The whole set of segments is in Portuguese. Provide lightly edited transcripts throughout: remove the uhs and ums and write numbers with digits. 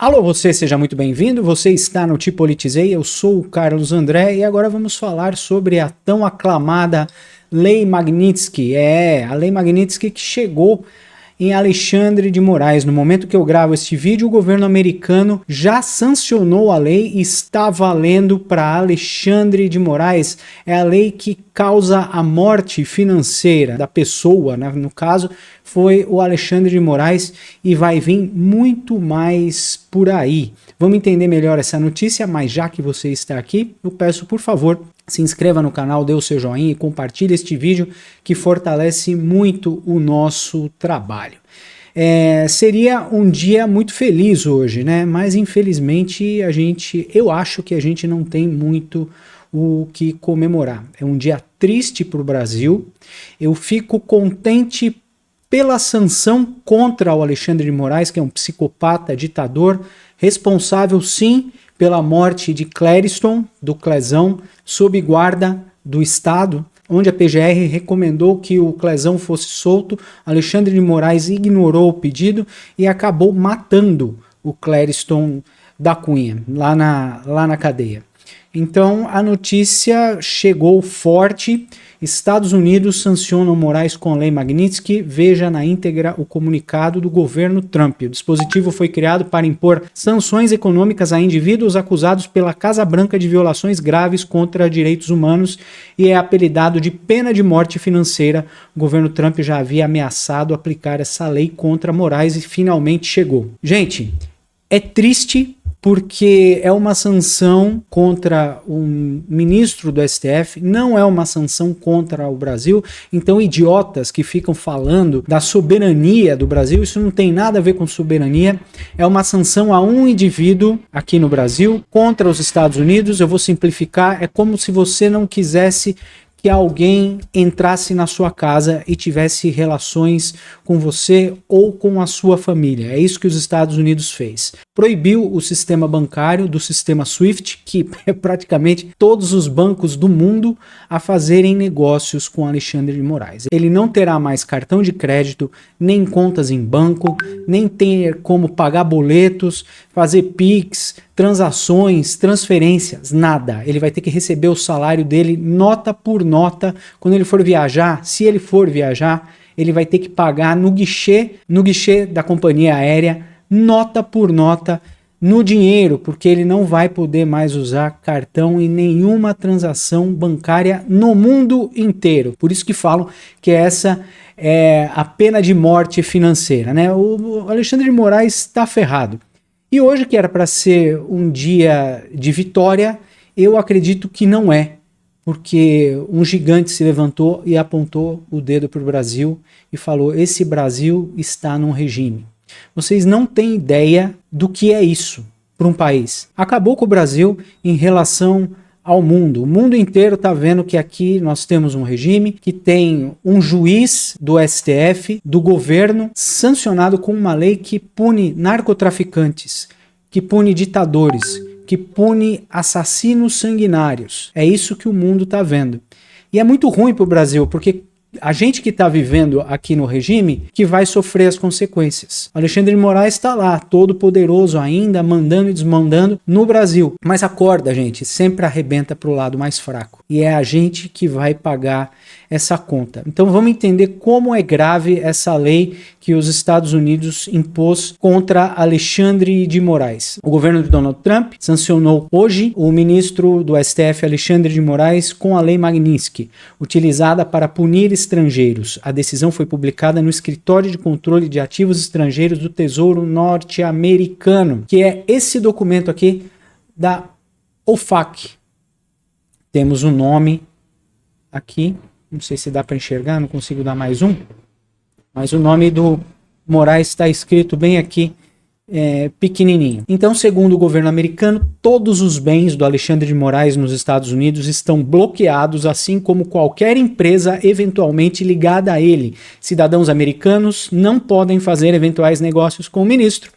Alô, você, seja muito bem-vindo, você está no Te Politizei, eu sou o Carlos André e agora vamos falar sobre a tão aclamada Lei Magnitsky. A Lei Magnitsky que chegou em Alexandre de Moraes. No momento que eu gravo este vídeo, o governo americano já sancionou a lei e está valendo para Alexandre de Moraes. É a lei que causa a morte financeira da pessoa, né? No caso, foi o Alexandre de Moraes e vai vir muito mais por aí. Vamos entender melhor essa notícia, mas já que você está aqui, eu peço, por favor, se inscreva no canal, dê o seu joinha e compartilhe este vídeo que fortalece muito o nosso trabalho. Seria um dia muito feliz hoje, né? Mas infelizmente eu acho que a gente não tem muito o que comemorar. É um dia triste para o Brasil. Eu fico contente pela sanção contra o Alexandre de Moraes, que é um psicopata, ditador, responsável sim pela morte de Clériston, do Clezão, sob guarda do Estado, onde a PGR recomendou que o Clezão fosse solto. Alexandre de Moraes ignorou o pedido e acabou matando o Clériston da Cunha, lá na cadeia. Então a notícia chegou forte. Estados Unidos sancionam Moraes com a Lei Magnitsky. Veja na íntegra o comunicado do governo Trump. O dispositivo foi criado para impor sanções econômicas a indivíduos acusados pela Casa Branca de violações graves contra direitos humanos e é apelidado de pena de morte financeira. O governo Trump já havia ameaçado aplicar essa lei contra Moraes e finalmente chegou. Gente, é triste porque é uma sanção contra um ministro do STF, não é uma sanção contra o Brasil. Então, idiotas que ficam falando da soberania do Brasil, isso não tem nada a ver com soberania, é uma sanção a um indivíduo aqui no Brasil contra os Estados Unidos. Eu vou simplificar, é como se você não quisesse que alguém entrasse na sua casa e tivesse relações com você ou com a sua família. É isso que os Estados Unidos fez. Proibiu o sistema bancário do sistema SWIFT, que é praticamente todos os bancos do mundo, a fazerem negócios com Alexandre de Moraes. Ele não terá mais cartão de crédito, nem contas em banco, nem ter como pagar boletos, fazer Pix, transações, transferências, nada. Ele vai ter que receber o salário dele nota por nota. Quando ele for viajar, se ele for viajar, ele vai ter que pagar no guichê da companhia aérea, nota por nota, no dinheiro, porque ele não vai poder mais usar cartão em nenhuma transação bancária no mundo inteiro. Por isso que falam que essa é a pena de morte financeira, né? O Alexandre de Moraes está ferrado. E hoje, que era para ser um dia de vitória, eu acredito que não é, porque um gigante se levantou e apontou o dedo para o Brasil e falou: esse Brasil está num regime. Vocês não têm ideia do que é isso para um país. Acabou com o Brasil em relação ao mundo. O mundo inteiro está vendo que aqui nós temos um regime que tem um juiz do STF, do governo, sancionado com uma lei que pune narcotraficantes, que pune ditadores, que pune assassinos sanguinários. É isso que o mundo está vendo. E é muito ruim para o Brasil, porque a gente que está vivendo aqui no regime que vai sofrer as consequências. Alexandre de Moraes está lá, todo poderoso ainda, mandando e desmandando no Brasil. Mas acorda, gente, sempre arrebenta para o lado mais fraco. E é a gente que vai pagar essa conta. Então vamos entender como é grave essa lei que os Estados Unidos impôs contra Alexandre de Moraes. O governo de Donald Trump sancionou hoje o ministro do STF, Alexandre de Moraes, com a Lei Magnitsky, utilizada para punir estrangeiros. A decisão foi publicada no Escritório de Controle de Ativos Estrangeiros do Tesouro Norte-Americano, que é esse documento aqui da OFAC. Temos um nome aqui, não sei se dá para enxergar, não consigo dar mais um, mas o nome do Moraes está escrito bem aqui, pequenininho. Então, segundo o governo americano, todos os bens do Alexandre de Moraes nos Estados Unidos estão bloqueados, assim como qualquer empresa eventualmente ligada a ele. Cidadãos americanos não podem fazer eventuais negócios com o ministro.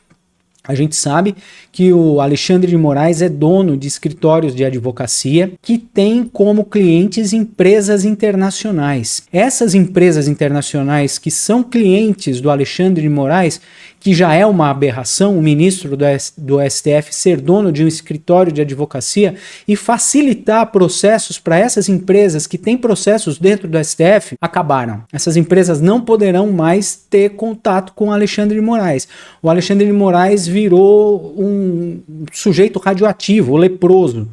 A gente sabe que o Alexandre de Moraes é dono de escritórios de advocacia que tem como clientes empresas internacionais. Essas empresas internacionais que são clientes do Alexandre de Moraes, que já é uma aberração, o ministro do STF ser dono de um escritório de advocacia e facilitar processos para essas empresas que têm processos dentro do STF, acabaram. Essas empresas não poderão mais ter contato com o Alexandre de Moraes. O Alexandre de Moraes virou um sujeito radioativo, leproso.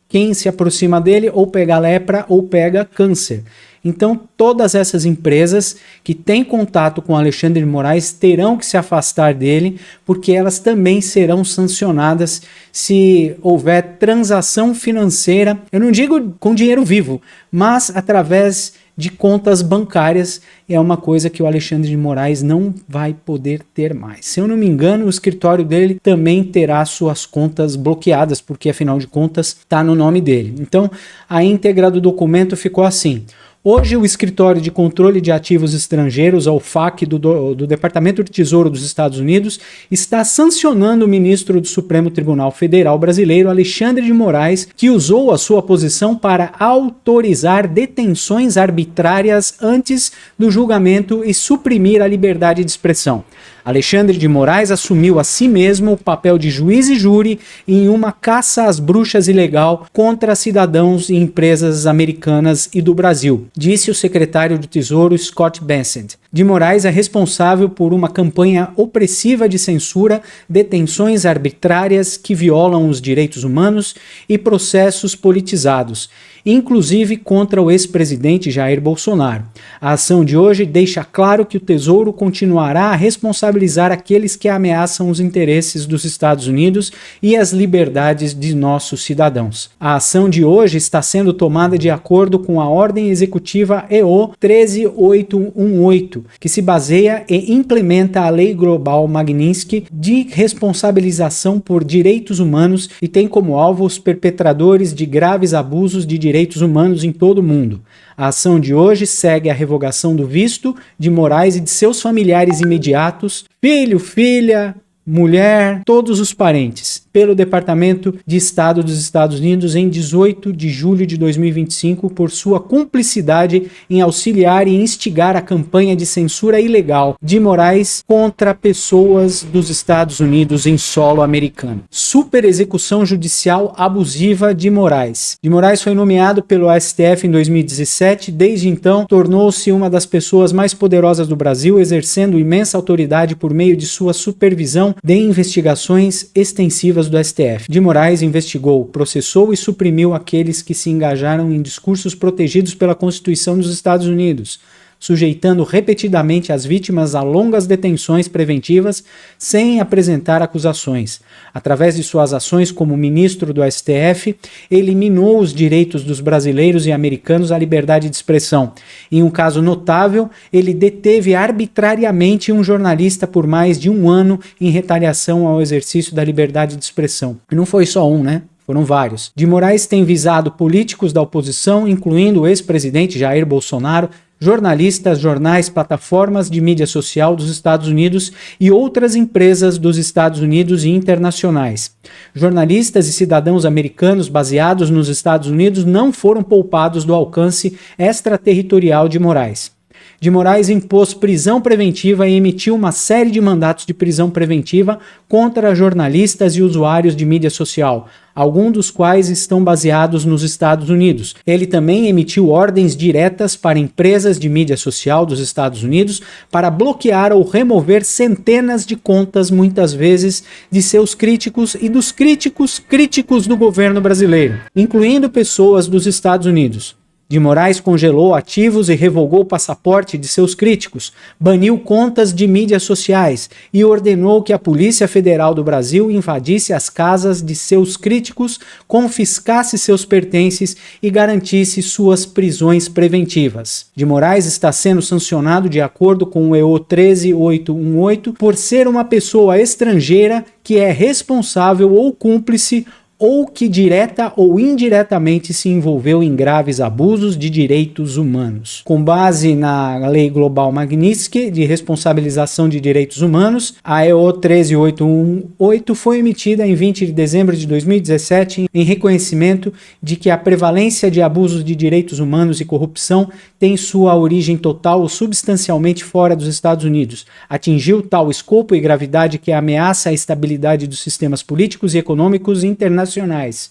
Quem se aproxima dele ou pega lepra ou pega câncer. Então, todas essas empresas que têm contato com Alexandre de Moraes terão que se afastar dele, porque elas também serão sancionadas se houver transação financeira, eu não digo com dinheiro vivo, mas através de contas bancárias. É uma coisa que o Alexandre de Moraes não vai poder ter mais. Se eu não me engano, o escritório dele também terá suas contas bloqueadas, porque afinal de contas está no nome dele. Então, a íntegra do documento ficou assim: hoje, o Escritório de Controle de Ativos Estrangeiros, a OFAC, do Departamento de Tesouro dos Estados Unidos, está sancionando o ministro do Supremo Tribunal Federal brasileiro, Alexandre de Moraes, que usou a sua posição para autorizar detenções arbitrárias antes do julgamento e suprimir a liberdade de expressão. Alexandre de Moraes assumiu a si mesmo o papel de juiz e júri em uma caça às bruxas ilegal contra cidadãos e empresas americanas e do Brasil, disse o secretário do Tesouro Scott Bessent. De Moraes é responsável por uma campanha opressiva de censura, detenções arbitrárias que violam os direitos humanos e processos politizados, inclusive contra o ex-presidente Jair Bolsonaro. A ação de hoje deixa claro que o Tesouro continuará a responsabilizar aqueles que ameaçam os interesses dos Estados Unidos e as liberdades de nossos cidadãos. A ação de hoje está sendo tomada de acordo com a Ordem Executiva EO 13818, que se baseia e implementa a Lei Global Magnitsky de responsabilização por direitos humanos e tem como alvo os perpetradores de graves abusos de direitos humanos em todo o mundo. A ação de hoje segue a revogação do visto de Moraes e de seus familiares imediatos, filho, filha, mulher, todos os parentes, pelo Departamento de Estado dos Estados Unidos em 18 de julho de 2025 por sua cumplicidade em auxiliar e instigar a campanha de censura ilegal de Moraes contra pessoas dos Estados Unidos em solo americano. Super execução judicial abusiva de Moraes. De Moraes foi nomeado pelo STF em 2017, desde então tornou-se uma das pessoas mais poderosas do Brasil, exercendo imensa autoridade por meio de sua supervisão de investigações extensivas do STF. De Moraes investigou, processou e suprimiu aqueles que se engajaram em discursos protegidos pela Constituição dos Estados Unidos, sujeitando repetidamente as vítimas a longas detenções preventivas sem apresentar acusações. Através de suas ações como ministro do STF, eliminou os direitos dos brasileiros e americanos à liberdade de expressão. Em um caso notável, ele deteve arbitrariamente um jornalista por mais de um ano em retaliação ao exercício da liberdade de expressão. E não foi só um, né? Foram vários. De Moraes tem visado políticos da oposição, incluindo o ex-presidente Jair Bolsonaro, jornalistas, jornais, plataformas de mídia social dos Estados Unidos e outras empresas dos Estados Unidos e internacionais. Jornalistas e cidadãos americanos baseados nos Estados Unidos não foram poupados do alcance extraterritorial de Moraes. De Moraes impôs prisão preventiva e emitiu uma série de mandatos de prisão preventiva contra jornalistas e usuários de mídia social, alguns dos quais estão baseados nos Estados Unidos. Ele também emitiu ordens diretas para empresas de mídia social dos Estados Unidos para bloquear ou remover centenas de contas, muitas vezes, de seus críticos e dos críticos do governo brasileiro, incluindo pessoas dos Estados Unidos. De Moraes congelou ativos e revogou o passaporte de seus críticos, baniu contas de mídias sociais e ordenou que a Polícia Federal do Brasil invadisse as casas de seus críticos, confiscasse seus pertences e garantisse suas prisões preventivas. De Moraes está sendo sancionado de acordo com o EO 13818 por ser uma pessoa estrangeira que é responsável ou cúmplice ou que direta ou indiretamente se envolveu em graves abusos de direitos humanos. Com base na Lei Global Magnitsky de responsabilização de direitos humanos, a EO 13818 foi emitida em 20 de dezembro de 2017 em reconhecimento de que a prevalência de abusos de direitos humanos e corrupção tem sua origem total ou substancialmente fora dos Estados Unidos. Atingiu tal escopo e gravidade que ameaça a estabilidade dos sistemas políticos e econômicos internacionais.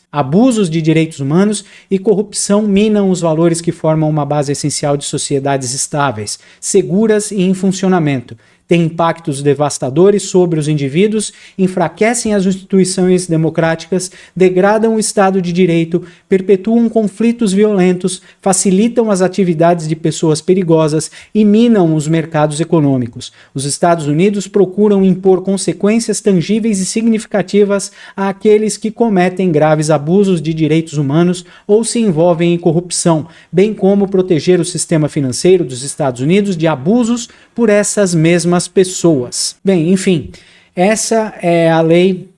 Abusos de direitos humanos e corrupção minam os valores que formam uma base essencial de sociedades estáveis, seguras e em funcionamento. Têm impactos devastadores sobre os indivíduos, enfraquecem as instituições democráticas, degradam o Estado de Direito, perpetuam conflitos violentos, facilitam as atividades de pessoas perigosas e minam os mercados econômicos. Os Estados Unidos procuram impor consequências tangíveis e significativas àqueles que cometem graves abusos de direitos humanos ou se envolvem em corrupção, bem como proteger o sistema financeiro dos Estados Unidos de abusos por essas mesmas pessoas. Bem, enfim, essa é a Lei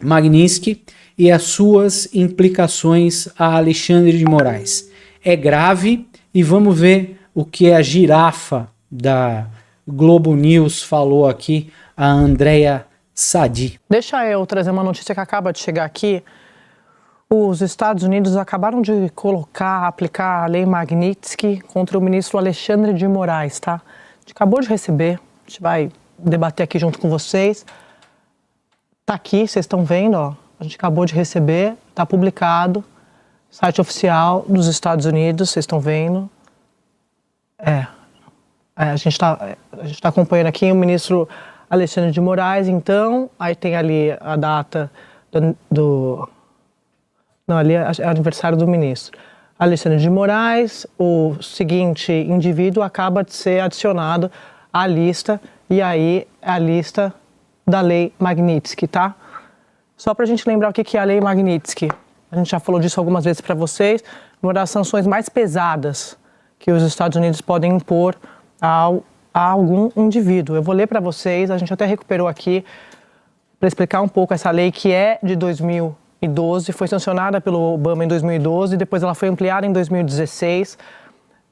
Magnitsky e as suas implicações a Alexandre de Moraes. É grave e vamos ver o que a girafa da Globo News falou aqui, a Andrea Sadi. Deixa eu trazer uma notícia que acaba de chegar aqui. Os Estados Unidos acabaram de aplicar a Lei Magnitsky contra o ministro Alexandre de Moraes, tá? A gente acabou de receber, a gente vai debater aqui junto com vocês. Tá aqui, vocês estão vendo, ó. A gente acabou de receber, tá publicado, site oficial dos Estados Unidos, vocês estão vendo. A gente tá acompanhando aqui o ministro Alexandre de Moraes, então, aí tem ali a data Não, ali é aniversário do ministro. Alexandre de Moraes, o seguinte indivíduo acaba de ser adicionado à lista, e aí é a lista da Lei Magnitsky, tá? Só para a gente lembrar o que é a Lei Magnitsky. A gente já falou disso algumas vezes para vocês. Uma das sanções mais pesadas que os Estados Unidos podem impor a algum indivíduo. Eu vou ler para vocês, a gente até recuperou aqui para explicar um pouco essa lei que é de 2012, foi sancionada pelo Obama em 2012, depois ela foi ampliada em 2016.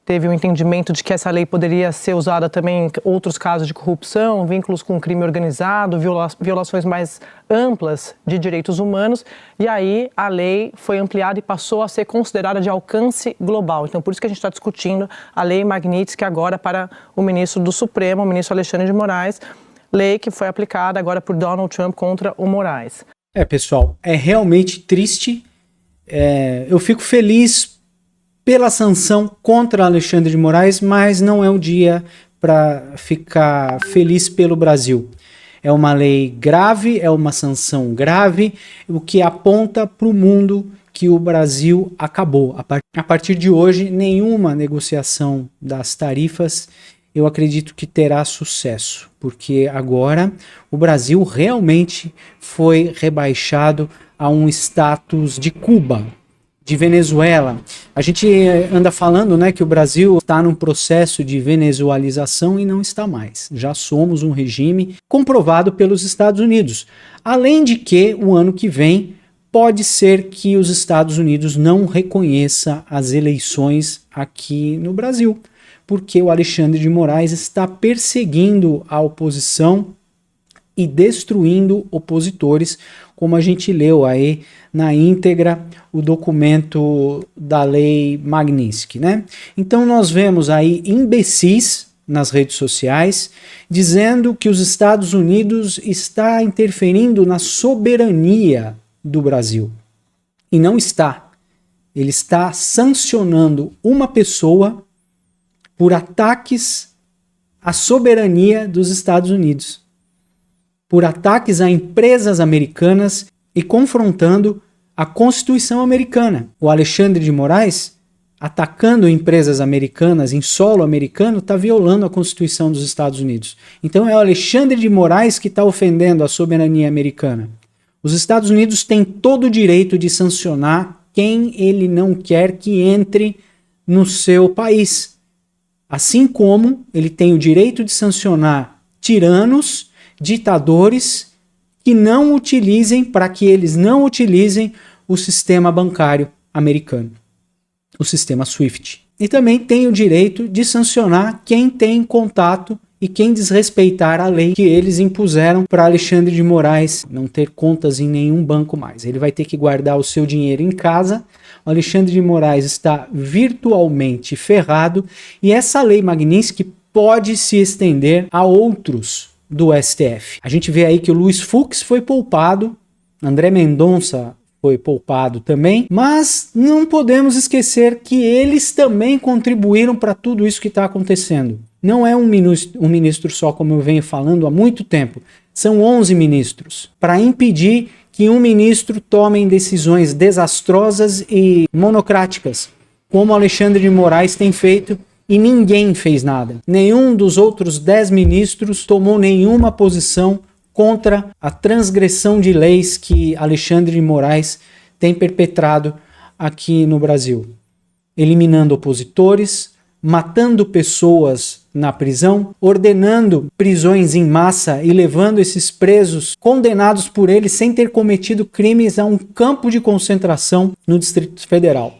Teve um entendimento de que essa lei poderia ser usada também em outros casos de corrupção, vínculos com crime organizado, violações mais amplas de direitos humanos. E aí a lei foi ampliada e passou a ser considerada de alcance global. Então por isso que a gente está discutindo a Lei Magnitsky agora para o ministro do Supremo, o ministro Alexandre de Moraes, lei que foi aplicada agora por Donald Trump contra o Moraes. Pessoal, é realmente triste. Eu fico feliz pela sanção contra Alexandre de Moraes, mas não é um dia para ficar feliz pelo Brasil. É uma lei grave, é uma sanção grave, o que aponta para o mundo que o Brasil acabou. A partir de hoje, nenhuma negociação das tarifas eu acredito que terá sucesso, porque agora o Brasil realmente foi rebaixado a um status de Cuba, de Venezuela. A gente anda falando, né, que o Brasil está num processo de venezualização e não está mais. Já somos um regime comprovado pelos Estados Unidos. Além de que, o ano que vem, pode ser que os Estados Unidos não reconheça as eleições aqui no Brasil, porque o Alexandre de Moraes está perseguindo a oposição e destruindo opositores, como a gente leu aí na íntegra o documento da Lei Magnitsky, né? Então nós vemos aí imbecis nas redes sociais dizendo que os Estados Unidos está interferindo na soberania do Brasil. E não está. Ele está sancionando uma pessoa por ataques à soberania dos Estados Unidos, por ataques a empresas americanas e confrontando a Constituição americana. O Alexandre de Moraes, atacando empresas americanas em solo americano, está violando a Constituição dos Estados Unidos. Então é o Alexandre de Moraes que está ofendendo a soberania americana. Os Estados Unidos têm todo o direito de sancionar quem ele não quer que entre no seu país. Assim como ele tem o direito de sancionar tiranos, ditadores, que não utilizem, para que eles não utilizem o sistema bancário americano, o sistema SWIFT. E também tem o direito de sancionar quem tem contato e quem desrespeitar a lei que eles impuseram para Alexandre de Moraes não ter contas em nenhum banco mais. Ele vai ter que guardar o seu dinheiro em casa. O Alexandre de Moraes está virtualmente ferrado e essa lei Magnitsky pode se estender a outros do STF. A gente vê aí que o Luiz Fux foi poupado, André Mendonça foi poupado também, mas não podemos esquecer que eles também contribuíram para tudo isso que está acontecendo. Não é um ministro só, como eu venho falando há muito tempo. São 11 ministros para impedir que um ministro tome decisões desastrosas e monocráticas, como Alexandre de Moraes tem feito, e ninguém fez nada. Nenhum dos outros 10 ministros tomou nenhuma posição contra a transgressão de leis que Alexandre de Moraes tem perpetrado aqui no Brasil, eliminando opositores, matando pessoas na prisão, ordenando prisões em massa e levando esses presos condenados por ele sem ter cometido crimes a um campo de concentração no Distrito Federal,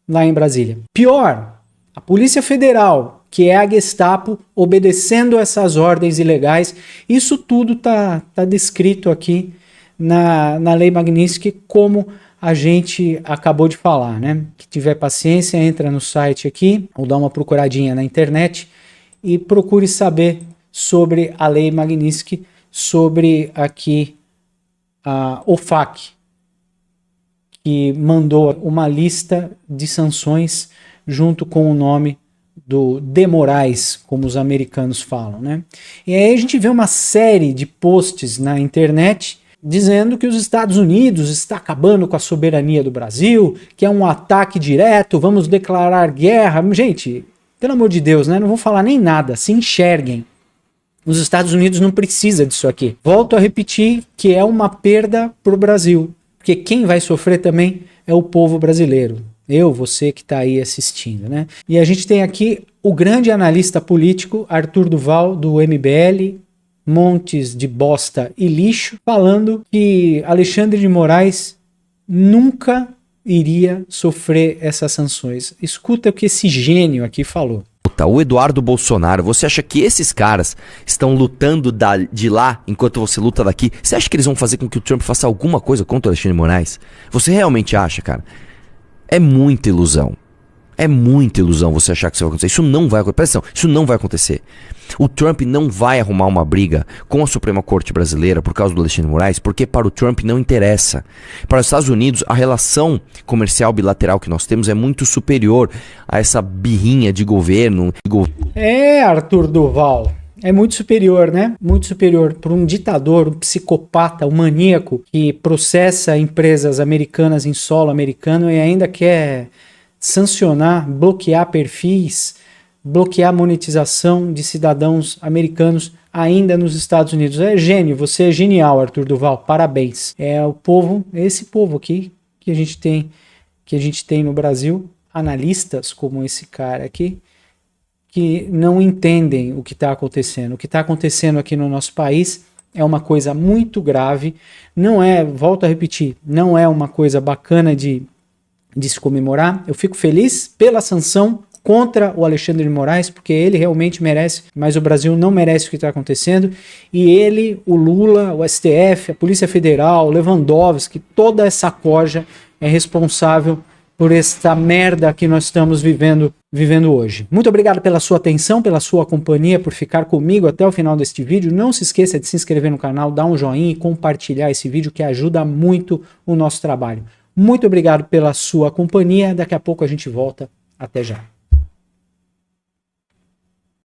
lá em Brasília. Pior, a Polícia Federal, que é a Gestapo, obedecendo essas ordens ilegais, isso tudo tá descrito aqui na Lei Magnitsky, como a gente acabou de falar, né? Que tiver paciência, entra no site aqui, ou dá uma procuradinha na internet e procure saber sobre a Lei Magnitsky, sobre aqui a OFAC, que mandou uma lista de sanções junto com o nome do De Moraes, como os americanos falam, né? E aí a gente vê uma série de posts na internet dizendo que os Estados Unidos está acabando com a soberania do Brasil, que é um ataque direto, vamos declarar guerra. Gente, pelo amor de Deus, né? Não vou falar nem nada, se enxerguem. Os Estados Unidos não precisa disso aqui. Volto a repetir que é uma perda para o Brasil, porque quem vai sofrer também é o povo brasileiro. Eu, você que está aí assistindo, né? E a gente tem aqui o grande analista político Arthur Duval, do MBL, montes de bosta e lixo, falando que Alexandre de Moraes nunca iria sofrer essas sanções. Escuta o que esse gênio aqui falou. O Eduardo Bolsonaro, você acha que esses caras estão lutando de lá enquanto você luta daqui? Você acha que eles vão fazer com que o Trump faça alguma coisa contra o Alexandre de Moraes? Você realmente acha, cara? É muita ilusão. É muita ilusão você achar que isso vai acontecer. Isso não vai acontecer. Presta atenção, isso não vai acontecer. O Trump não vai arrumar uma briga com a Suprema Corte Brasileira por causa do Alexandre de Moraes, porque para o Trump não interessa. Para os Estados Unidos, a relação comercial bilateral que nós temos é muito superior a essa birrinha de governo. É, Arthur Duval. É muito superior, né? Muito superior para um ditador, um psicopata, um maníaco que processa empresas americanas em solo americano e ainda quer sancionar, bloquear perfis, bloquear monetização de cidadãos americanos ainda nos Estados Unidos. É gênio, você é genial, Arthur Duval, parabéns. É o povo, esse povo aqui que a gente tem no Brasil, analistas como esse cara aqui, que não entendem o que está acontecendo. O que está acontecendo aqui no nosso país é uma coisa muito grave, não é, volto a repetir, não é uma coisa bacana de se comemorar. Eu fico feliz pela sanção contra o Alexandre de Moraes, porque ele realmente merece, mas o Brasil não merece o que está acontecendo, e ele, o Lula, o STF, a Polícia Federal, o Lewandowski, toda essa corja é responsável por esta merda que nós estamos vivendo hoje. Muito obrigado pela sua atenção, pela sua companhia, por ficar comigo até o final deste vídeo. Não se esqueça de se inscrever no canal, dar um joinha e compartilhar esse vídeo, que ajuda muito o nosso trabalho. Muito obrigado pela sua companhia. Daqui a pouco a gente volta. Até já.